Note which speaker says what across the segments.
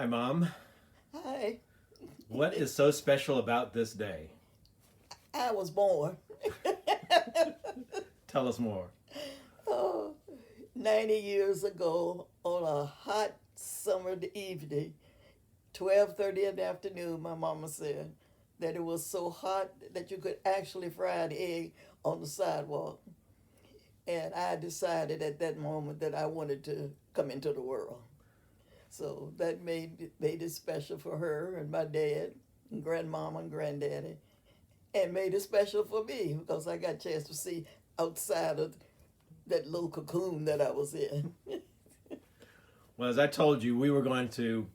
Speaker 1: Hi, Mom.
Speaker 2: Hi,
Speaker 1: What is so special about this day?
Speaker 2: I was born
Speaker 1: Tell us more.
Speaker 2: oh, 90 years ago on a hot summer evening, 12:30 in the afternoon. My mama said that it was so hot that you could actually fry an egg on the sidewalk. And I decided at that moment that I wanted to come into the world. So that made it special for her and my dad and grandmama and granddaddy, and made it special for me because I got a chance to see outside of that little cocoon that I was in.
Speaker 1: Well, as I told you, we were going to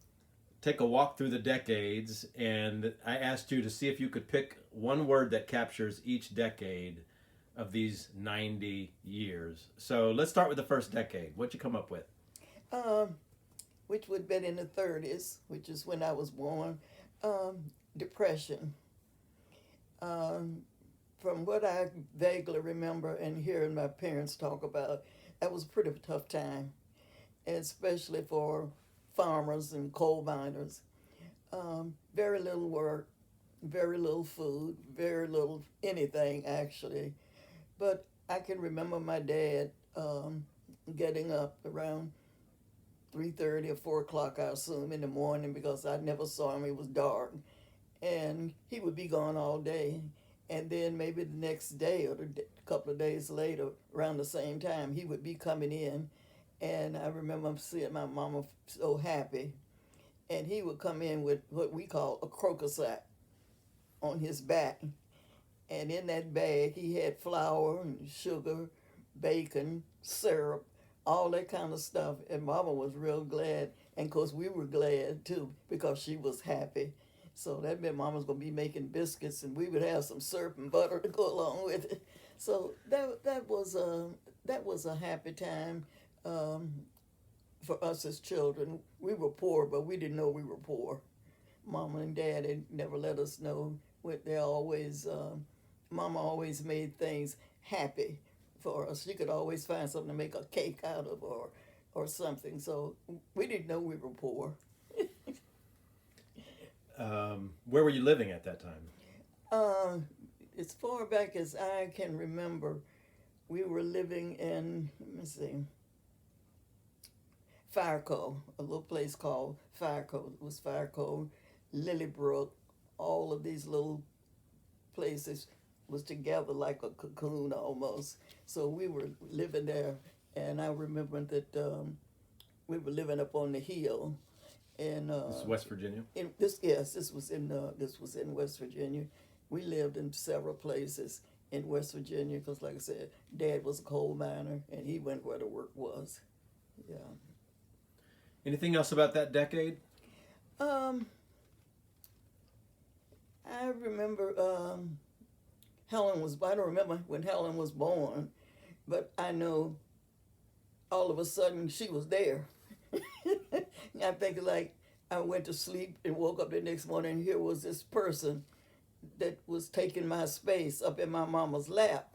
Speaker 1: take a walk through the decades, and I asked you to see if you could pick one word that captures each decade of these 90 years. So let's start with the first decade. What'd you come up with?
Speaker 2: um, which would have been in the 30s, which is when I was born. Depression. Um, from what I vaguely remember and hearing my parents talk about, that was a pretty tough time, especially for farmers and coal miners. Very little work, very little food, very little anything actually. But I can remember my dad getting up around 3:30 or 4 o'clock, I assume, in the morning because I never saw him. It was dark, and he would be gone all day. And then maybe the next day or a couple of days later, around the same time, he would be coming in. And I remember seeing my mama so happy. And he would come in with what we call a croaker sack on his back. And in that bag, he had flour and sugar, bacon, syrup, all that kind of stuff. And Mama was real glad. And of course, we were glad too because she was happy. So that meant Mama was going to be making biscuits, and we would have some syrup and butter to go along with it. So that was a happy time um, for us as children. We were poor, but we didn't know we were poor. Mama and Daddy never let us know. They always, Mama always made things happy for us. She could always find something to make a cake out of, or something. So we didn't know we were poor.
Speaker 1: Where were you living at that time?
Speaker 2: Uh, as far back as I can remember, we were living in, let me see, Fireco, a little place called Fireco. It was Fireco, Lilybrook, all of these little places was together like a cocoon almost. So we were living there, and I remember that we were living up on the hill, and
Speaker 1: This is West Virginia.
Speaker 2: this was in West Virginia. We lived in several places in West Virginia because, like I said, Dad was a coal miner, and he went where the work was. Yeah.
Speaker 1: Anything else about that decade?
Speaker 2: Um, I remember Helen was. I don't remember when Helen was born, but I know all of a sudden she was there. I think like I went to sleep and woke up the next morning, and here was this person that was taking my space up in my mama's lap,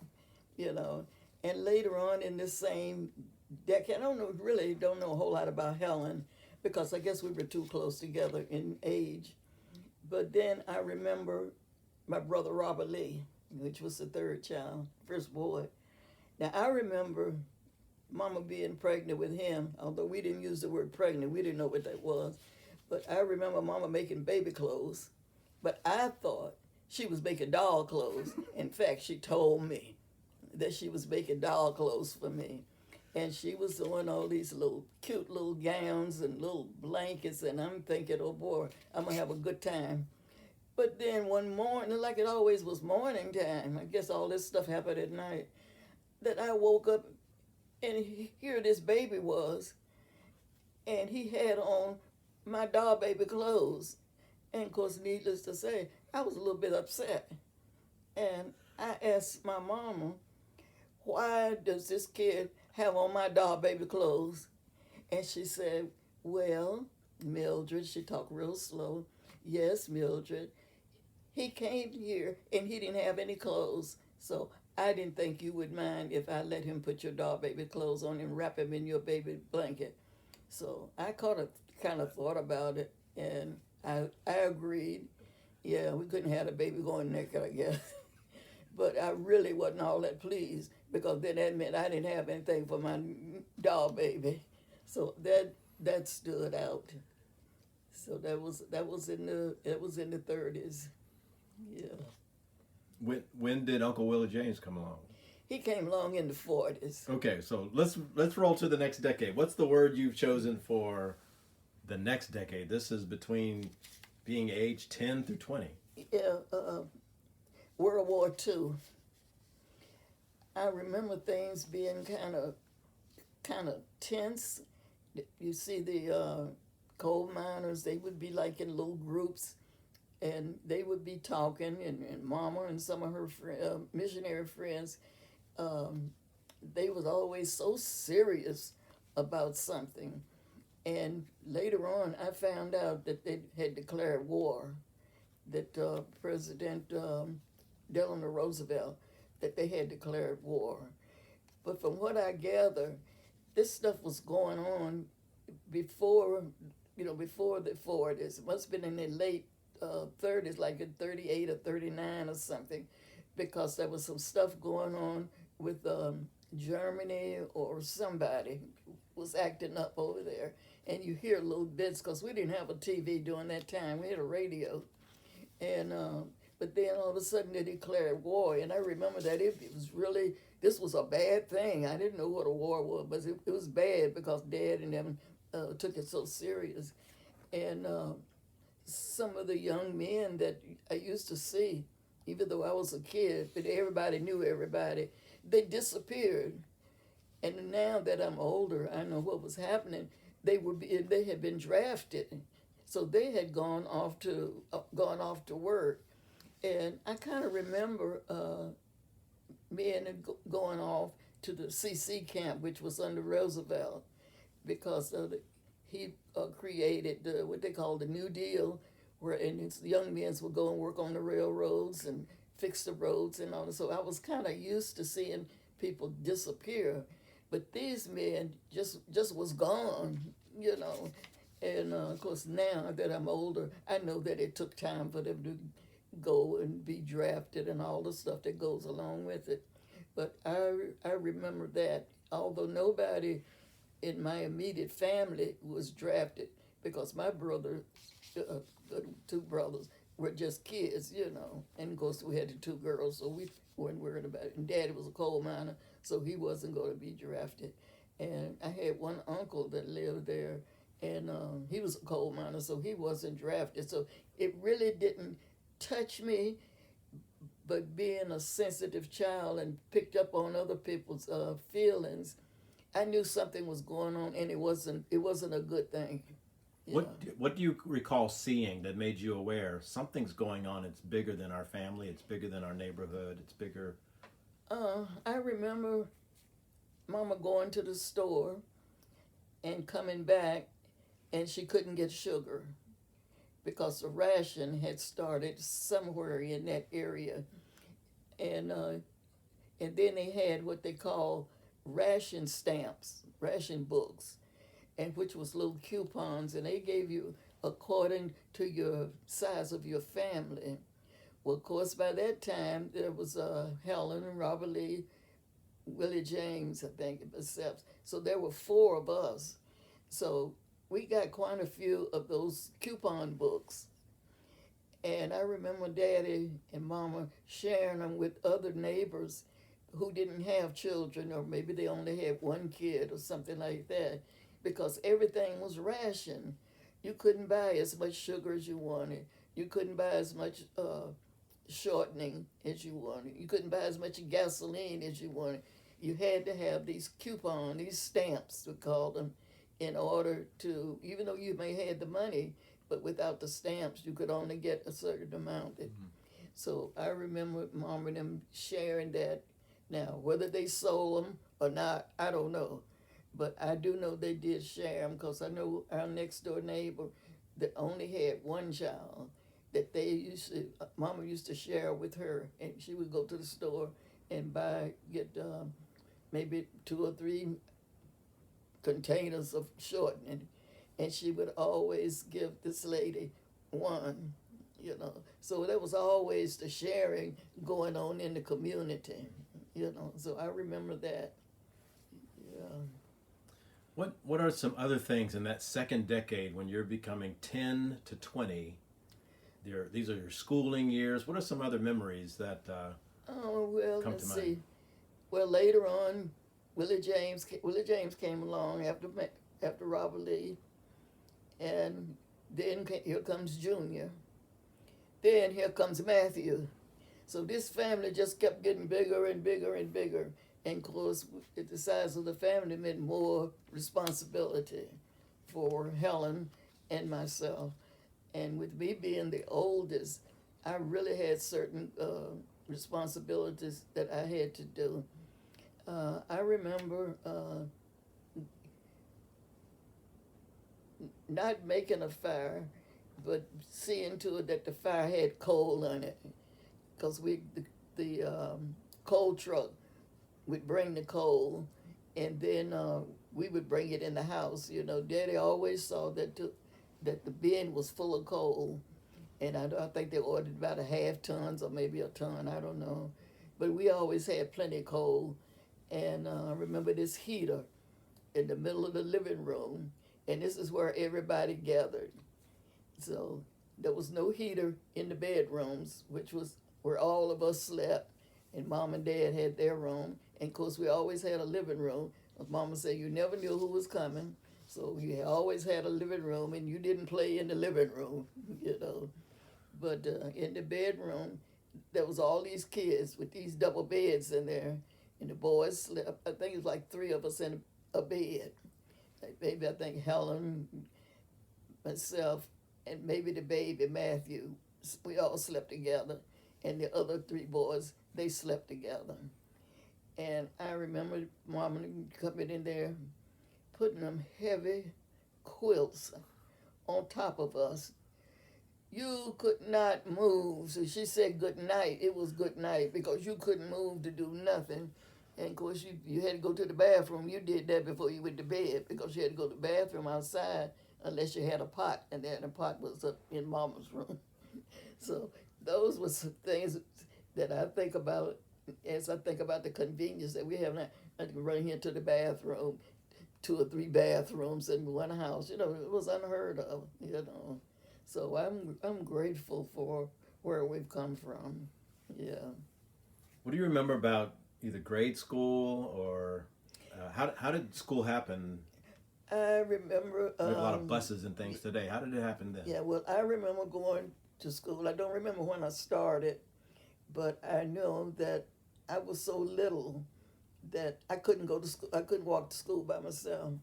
Speaker 2: you know. And later on in this same decade, I don't know a whole lot about Helen because I guess we were too close together in age. But then I remember my brother Robert Lee, which was the third child, first boy. Now I remember Mama being pregnant with him, although we didn't use the word pregnant, we didn't know what that was. But I remember Mama making baby clothes, but I thought she was making doll clothes. In fact, she told me that she was making doll clothes for me. And she was doing all these little cute little gowns and little blankets, and I'm thinking, oh boy, I'm gonna have a good time. But then one morning, like it always was morning time, I guess all this stuff happened at night, that I woke up and here this baby was, and he had on my doll baby clothes. And of course, needless to say, I was a little bit upset. And I asked my mama, why does this kid have on my doll baby clothes? And she said, well, Mildred, she talked real slow. Yes, Mildred, he came here and he didn't have any clothes. So I didn't think you would mind if I let him put your doll baby clothes on and wrap him in your baby blanket. So I kind of thought about it, And I agreed. Yeah, we couldn't have a baby going naked, I guess. But I really wasn't all that pleased because then that meant I didn't have anything for my doll baby. So that stood out. So that was in the 30s. Yeah.
Speaker 1: When did Uncle Willie James come along?
Speaker 2: He came along in the 40s.
Speaker 1: Okay, so let's roll to the next decade. What's the word you've chosen for the next decade? This is between being age 10 through 20.
Speaker 2: Yeah, World War II. I remember things being kind of tense. You see the coal miners, they would be like in little groups, and they would be talking, and Mama and some of her missionary friends, they was always so serious about something. And later on, I found out that they had declared war, that President Delano Roosevelt, that they had declared war. But from what I gather, this stuff was going on before, before the 40s. It must have been in the late 30s, like in 38 or 39 or something, because there was some stuff going on with Germany or somebody was acting up over there. And you hear little bits, because we didn't have a TV during that time. We had a radio. And but then all of a sudden they declared war. And I remember that it was really, this was a bad thing. I didn't know what a war was, but it was bad because Dad and them took it so serious. And some of the young men that I used to see, even though I was a kid, but everybody knew everybody, they disappeared. And now that I'm older, I know what was happening. They had been drafted, so they had gone off to work. And I kind of remember going off to the CC camp, which was under Roosevelt, because he created what they called the New Deal, where his young men would go and work on the railroads and fix the roads and all that. So I was kind of used to seeing people disappear, but these men just was gone. And of course, now that I'm older, I know that it took time for them to go and be drafted and all the stuff that goes along with it. But I remember that, although nobody in my immediate family was drafted, because my brother, two brothers, were just kids. And of course, we had the two girls, so we weren't worried about it. And Daddy was a coal miner, so he wasn't going to be drafted. And I had one uncle that lived there, and he was a coal miner, so he wasn't drafted. So it really didn't touch me, but being a sensitive child and picked up on other people's feelings, I knew something was going on, and it wasn't a good thing. Yeah.
Speaker 1: What do you recall seeing that made you aware something's going on? It's bigger than our family. It's bigger than our neighborhood. It's bigger.
Speaker 2: I remember Mama going to the store and coming back, and she couldn't get sugar because the ration had started somewhere in that area, and then they had what they call ration stamps, ration books, and which was little coupons, and they gave you according to your size of your family. Well, of course, by that time there was Helen and Robert Lee, Willie James, I think, myself. So there were four of us. So we got quite a few of those coupon books. And I remember Daddy and Mama sharing them with other neighbors who didn't have children, or maybe they only had one kid or something like that, because everything was rationed. You couldn't buy as much sugar as you wanted. You couldn't buy as much shortening as you wanted. You couldn't buy as much gasoline as you wanted. You had to have these coupons, these stamps, we call them, in order to, even though you may have the money, but without the stamps, you could only get a certain amount. Mm-hmm. So I remember Mom and them sharing that. Now, whether they sold them or not, I don't know. But I do know they did share them, because I know our next door neighbor that only had one child, that Mama used to share with her, and she would go to the store and get maybe 2 or 3 containers of shortening. and she would always give this lady one, you know. So there was always the sharing going on in the community, you know. So I remember that. Yeah.
Speaker 1: What are some other things in that second decade when you're becoming 10 to 20? These are your schooling years. What are some other memories that
Speaker 2: Oh well,
Speaker 1: come
Speaker 2: let's
Speaker 1: to
Speaker 2: see.
Speaker 1: mind?
Speaker 2: Well, later on, Willie James came along after Robert Lee, and then here comes Junior. Then here comes Matthew. So this family just kept getting bigger and bigger and bigger. And of course, the size of the family meant more responsibility for Helen and myself. And with me being the oldest, I really had certain responsibilities that I had to do. I remember not making a fire, but seeing to it that the fire had coal on it, because the coal truck would bring the coal, and then we would bring it in the house. You know, Daddy always saw that the bin was full of coal, and I think they ordered about a half tons or maybe a ton. I don't know, but we always had plenty of coal. And I remember this heater in the middle of the living room, and this is where everybody gathered. So there was no heater in the bedrooms, which was where all of us slept, and Mom and Dad had their room. And of course, we always had a living room. Mama said you never knew who was coming, so you always had a living room, and you didn't play in the living room, you know. But in the bedroom, there was all these kids with these double beds in there, and the boys slept. I think it was like three of us in a bed. Like maybe I think Helen, myself, and maybe the baby Matthew. We all slept together, and the other three boys, they slept together. And I remember Mama coming in there, putting them heavy quilts on top of us. You could not move. So she said good night. It was good night because you couldn't move to do nothing. And of course, you had to go to the bathroom. You did that before you went to bed because you had to go to the bathroom outside unless you had a pot. And then the pot was up in Mama's room. So those were some things that I think about as I think about the convenience that we have now. I can run here to the bathroom, 2 or 3 bathrooms in one house. You know, it was unheard of, you know. So I'm grateful for where we've come from. Yeah.
Speaker 1: What do you remember about either grade school or how did school happen?
Speaker 2: I remember.
Speaker 1: We have a lot of buses and things today. How did it happen then?
Speaker 2: Yeah, well, I remember going to school. I don't remember when I started, but I know that I was so little that I couldn't go to school. I couldn't walk to school by myself.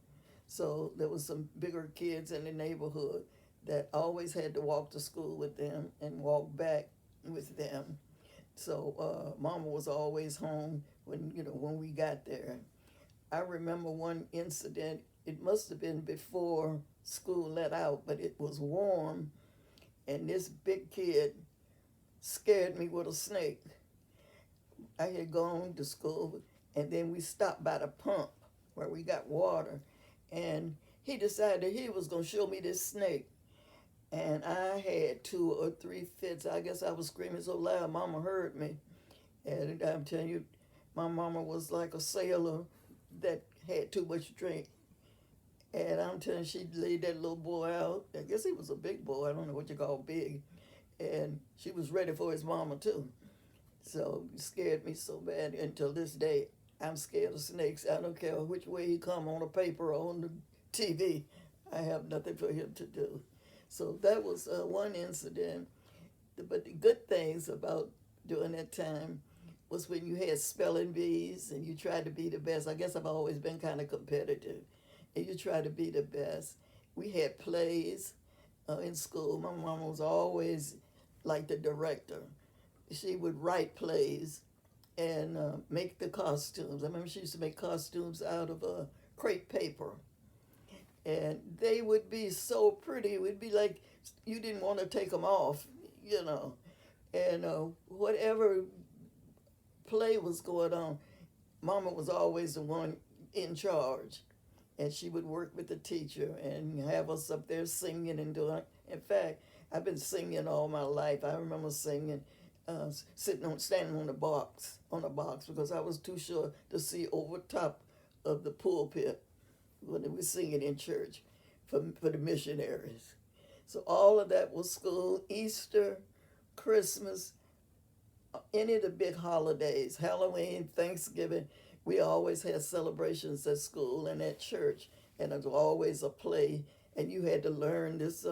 Speaker 2: So there was some bigger kids in the neighborhood that always had to walk to school with them and walk back with them. So Mama was always home when we got there. I remember one incident. It must have been before school let out, but it was warm, and this big kid scared me with a snake. I had gone to school, and then we stopped by the pump where we got water, and he decided he was going to show me this snake. And I had 2 or 3 fits. I guess I was screaming so loud, Mama heard me. And I'm telling you, my mama was like a sailor that had too much drink. And I'm telling you, she laid that little boy out. I guess he was a big boy. I don't know what you call big. And she was ready for his mama, too. So it scared me so bad. Until this day, I'm scared of snakes. I don't care which way he come, on the paper or on the TV. I have nothing for him to do. So that was one incident. But the good things about during that time was when you had spelling bees and you tried to be the best. I guess I've always been kind of competitive. And you try to be the best. We had plays in school. My mom was always like the director. She would write plays and make the costumes. I remember she used to make costumes out of crepe paper. And they would be so pretty. It would be like you didn't want to take them off, you know. And whatever play was going on, Mama was always the one in charge. and she would work with the teacher and have us up there singing and doing. In fact, I've been singing all my life. I remember singing, standing on the box because I was too short to see over top of the pulpit when they were singing in church for the missionaries. So all of that was school. Easter, Christmas, any of the big holidays, Halloween, Thanksgiving, we always had celebrations at school and at church, and there was always a play, and you had to learn these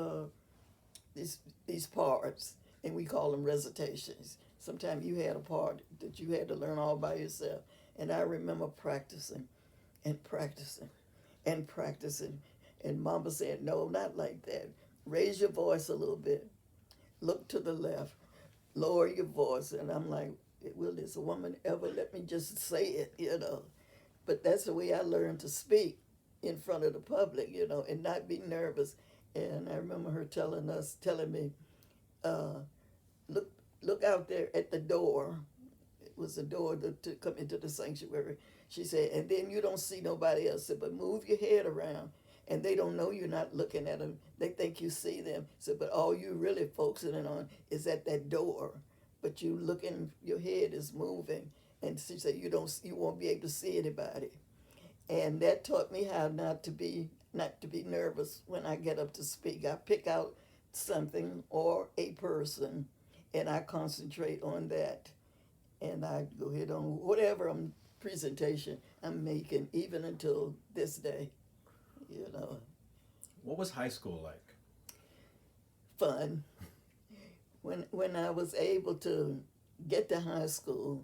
Speaker 2: parts, and we call them recitations. Sometimes you had a part that you had to learn all by yourself, and I remember practicing and practicing and practicing, and Mama said, "No, not like that. Raise your voice a little bit. Look to the left. Lower your voice." And I'm like, will this woman ever let me just say it, you know? But that's the way I learned to speak in front of the public, you know, and not be nervous. And I remember her telling me, look out there at the door. It was a door to come into the sanctuary. She said, and then you don't see nobody else. Said, but move your head around. And they don't know you're not looking at them. They think you see them. So, but all you really focusing on is at that door. But you looking, your head is moving. And she said, you won't be able to see anybody. And that taught me how not to be nervous when I get up to speak. I pick out something or a person, and I concentrate on that. And I go ahead on whatever presentation I'm making, even until this day. You know.
Speaker 1: What was high school like?
Speaker 2: Fun. When I was able to get to high school,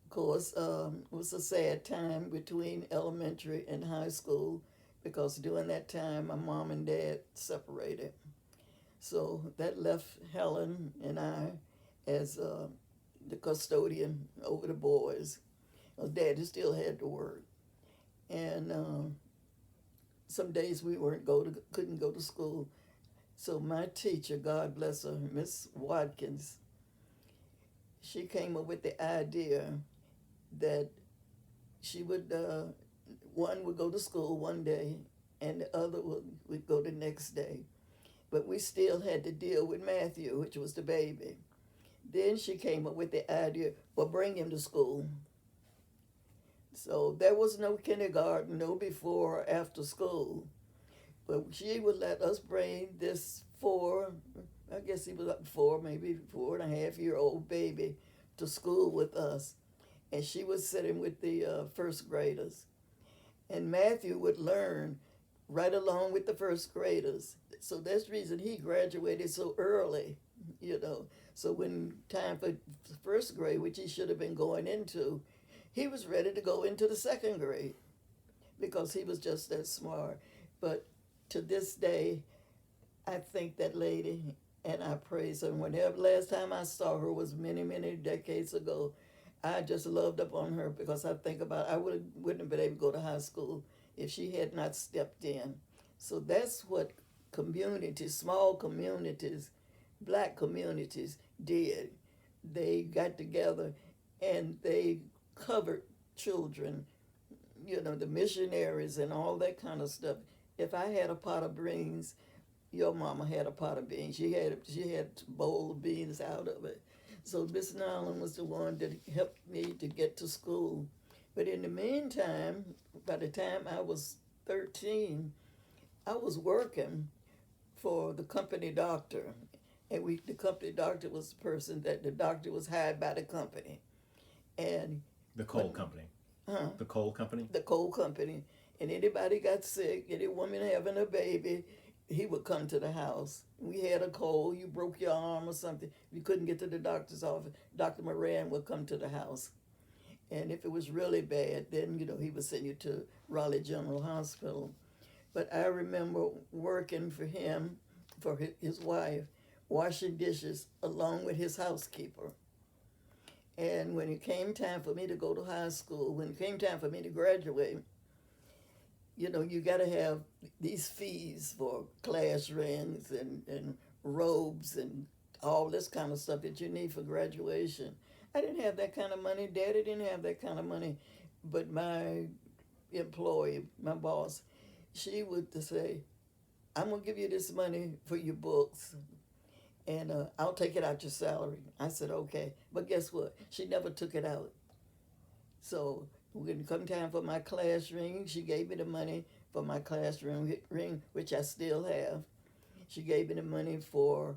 Speaker 2: of course, it was a sad time between elementary and high school because during that time my mom and dad separated. So that left Helen and I as the custodian over the boys. Daddy still had to work, and some days we couldn't go to school. So my teacher, God bless her, Miss Watkins, she came up with the idea that she would, one would go to school one day and the other would go the next day. But we still had to deal with Matthew, which was the baby. Then she came up with the idea, well, bring him to school. So there was no kindergarten, no before or after school. But she would let us bring this I guess he was up 4.5-year-old baby to school with us. And she was sitting with the first graders. And Matthew would learn right along with the first graders. So that's the reason he graduated so early, you know. So when time for first grade, which he should have been going into, he was ready to go into the second grade because he was just that smart. But to this day, I thank that lady and I praise her. And whenever last time I saw her was many, many decades ago, I just loved up on her because I think about I wouldn't have been able to go to high school if she had not stepped in. So that's what communities, small communities, black communities did. They got together and they covered children, you know, the missionaries and all that kind of stuff. If I had a pot of beans, your mama had a pot of beans. She had a bowl of beans out of it. So Miss Nolan was the one that helped me to get to school. But in the meantime, by the time I was 13, I was working for the company doctor. And the company doctor was the person that the doctor was hired by the company. And
Speaker 1: the coal company. The coal company?
Speaker 2: The coal company. And anybody got sick, any woman having a baby, he would come to the house. We had a cold, you broke your arm or something, you couldn't get to the doctor's office, Dr. Moran would come to the house. And if it was really bad, then, you know, he would send you to Raleigh General Hospital. But I remember working for him, for his wife, washing dishes along with his housekeeper. And when it came time for me to go to high school, when it came time for me to graduate, you know, you got to have these fees for class rings and robes and all this kind of stuff that you need for graduation. I didn't have that kind of money. Daddy didn't have that kind of money. But my employee, my boss, she would say, I'm going to give you this money for your books, and I'll take it out your salary. I said, okay. But guess what? She never took it out. So when it come time for my class ring, she gave me the money for my classroom ring, which I still have. She gave me the money for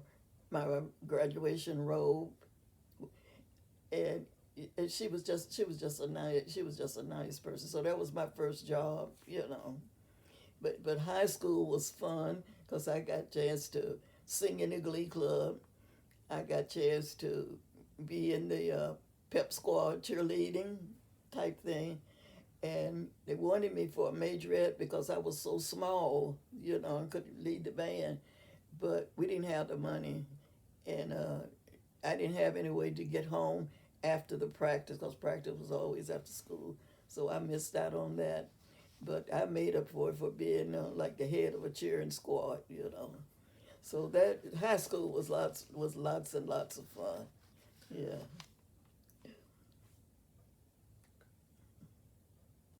Speaker 2: my graduation robe, and she was just a nice person. So that was my first job, you know. But high school was fun because I got a chance to sing in the glee club. I got a chance to be in the pep squad cheerleading type thing. And they wanted me for a majorette because I was so small, you know, and couldn't lead the band. But we didn't have the money. And I didn't have any way to get home after the practice because practice was always after school. So I missed out on that. But I made up for it for being like the head of a cheering squad, you know. So that high school was lots and lots of fun. Yeah.